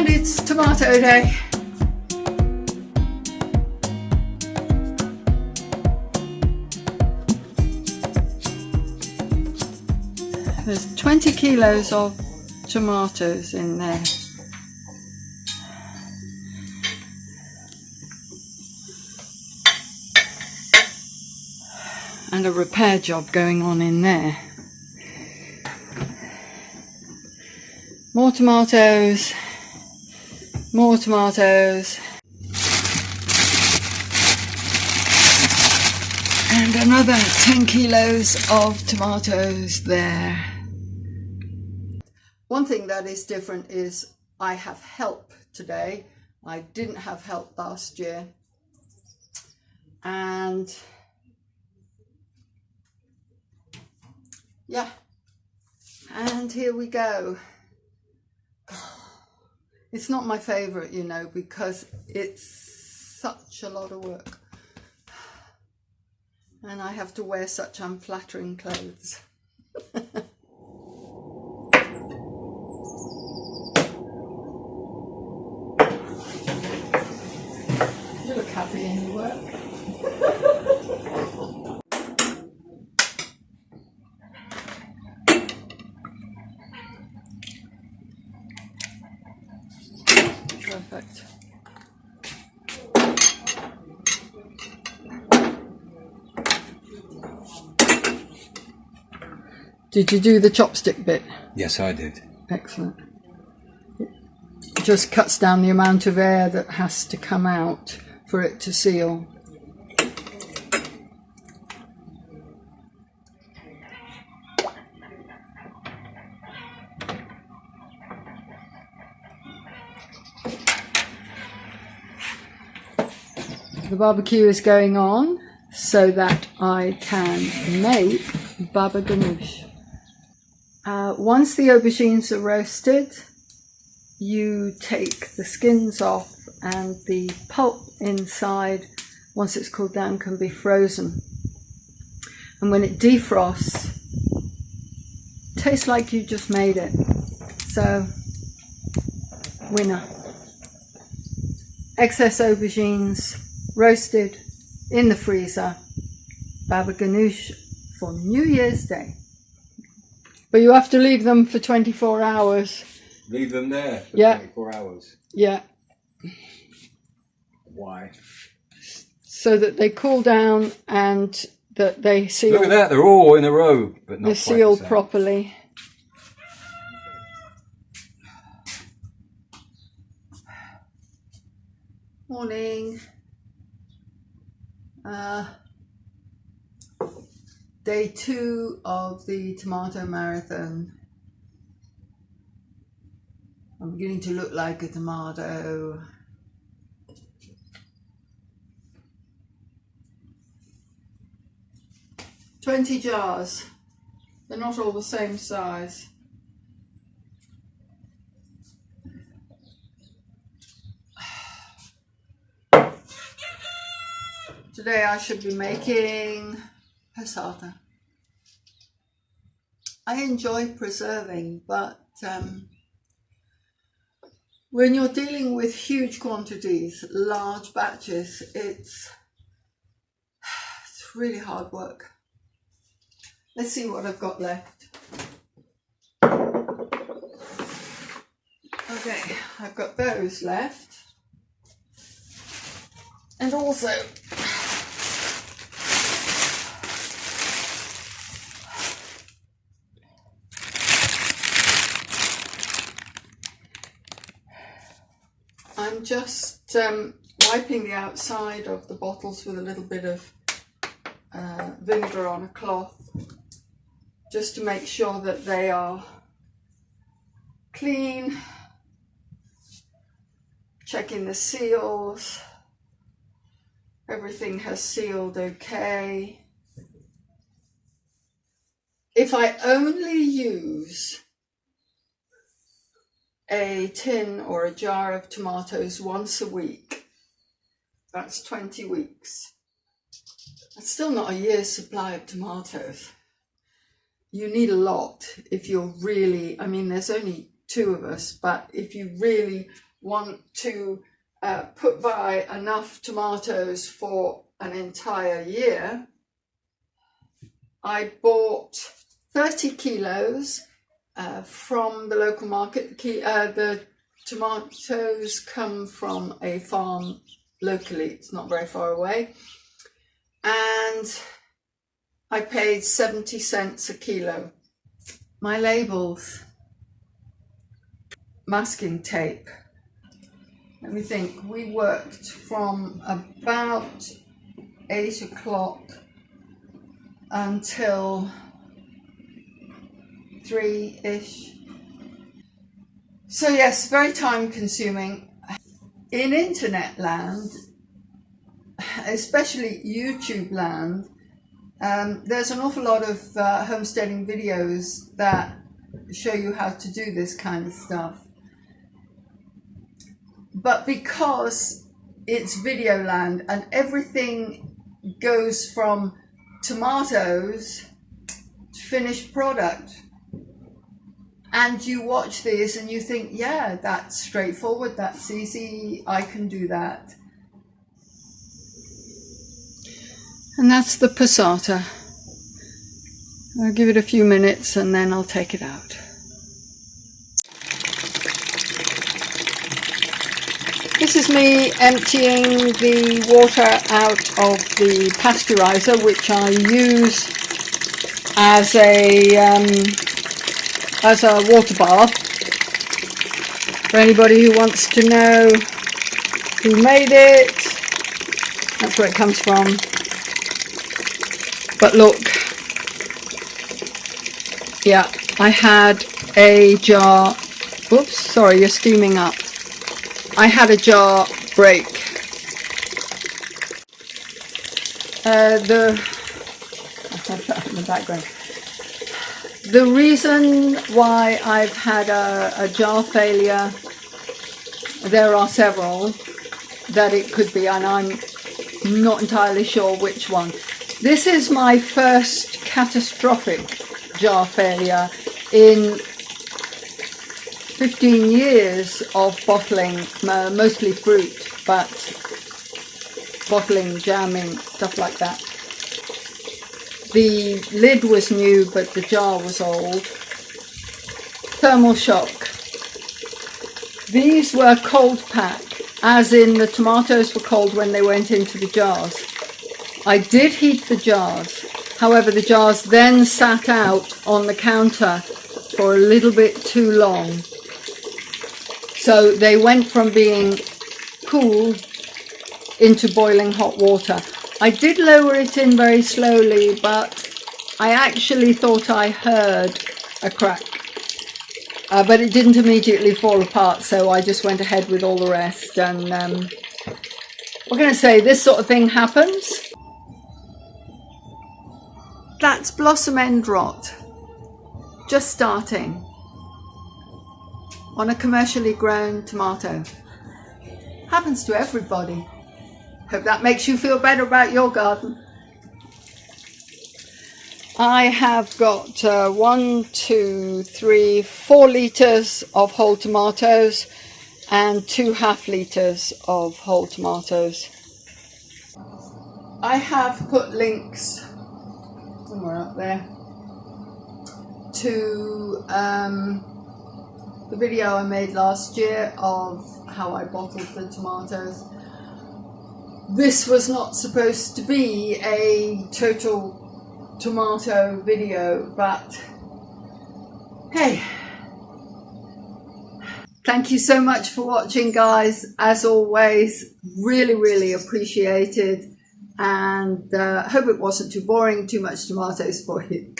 And it's tomato day. There's 20 kilos of tomatoes in there. And a repair job going on in there. More tomatoes. More tomatoes. And another 10 kilos of tomatoes there. One thing that is different is I have help today. I didn't have help last year. And yeah, and here we go. It's not my favorite, you know, because it's such a lot of work. And I have to wear such unflattering clothes. You look happy in your work. Perfect. Did you do the chopstick bit? Yes, I did. Excellent. It just cuts down the amount of air that has to come out for it to seal. The barbecue is going on so that I can make baba ganoush. Once the aubergines are roasted, you take the skins off, and the pulp inside, once it's cooled down, can be frozen. And when it defrosts, it tastes like you just made it. So, winner. Excess aubergines roasted in the freezer, baba ganoush for New Year's Day. But you have to leave them for 24 hours. Leave them there for 24 hours? Yeah. Why? So that they cool down and that they seal. Look at that, they're all in a row, but not they're sealed properly. Morning. Day 2 of the tomato marathon. I'm beginning to look like a tomato. $20 jars. They're not all the same size. Today I should be making passata. I enjoy preserving, but when you're dealing with huge quantities, large batches, it's really hard work. Let's see what I've got left. Okay, I've got those left. And also I'm just wiping the outside of the bottles with a little bit of vinegar on a cloth, just to make sure that they are clean. Checking the seals. Everything has sealed okay. If I only use a tin or a jar of tomatoes once a week, that's 20 weeks. That's still not a year's supply of tomatoes. You need a lot if you're really, I mean, there's only 2 of us, but if you really want to put by enough tomatoes for an entire year, I bought 30 kilos from the local market. The tomatoes come from a farm locally, it's not very far away, and I paid 70 cents a kilo. My labels, masking tape. Let me think, we worked from about 8 o'clock until 3-ish. So yes, very time consuming. In internet land, especially YouTube land, there's an awful lot of homesteading videos that show you how to do this kind of stuff. But because it's video land and everything goes from tomatoes to finished product, and you watch this and you think, yeah, that's straightforward, that's easy, I can do that. And that's the passata. I'll give it a few minutes and then I'll take it out. This is me emptying the water out of the pasteurizer, which I use as a water bath. For anybody who wants to know who made it, that's where it comes from. But look, yeah, I had a jar, oops, sorry, you're steaming up. I had a jar break. In the background. The reason why I've had a jar failure, there are several that it could be, and I'm not entirely sure which one. This is my first catastrophic jar failure in 15 years of bottling, mostly fruit, but bottling, jamming, stuff like that. The lid was new, but the jar was old. Thermal shock. These were cold pack, as in the tomatoes were cold when they went into the jars. I did heat the jars, however the jars then sat out on the counter for a little bit too long. So they went from being cool into boiling hot water. I did lower it in very slowly, but I actually thought I heard a crack. But it didn't immediately fall apart, so I just went ahead with all the rest. And what can I say, this sort of thing happens. That's blossom end rot, just starting on a commercially grown tomato. Happens to everybody. Hope that makes you feel better about your garden. I have got 4 litres of whole tomatoes and 2 half litres of whole tomatoes. I have put links somewhere up there to the video I made last year of how I bottled the tomatoes. This was not supposed to be a total tomato video, but hey, thank you so much for watching, guys. As always, really appreciated, and hope it wasn't too boring, too much tomatoes for you.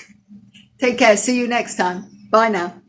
Take care, see you next time, bye now.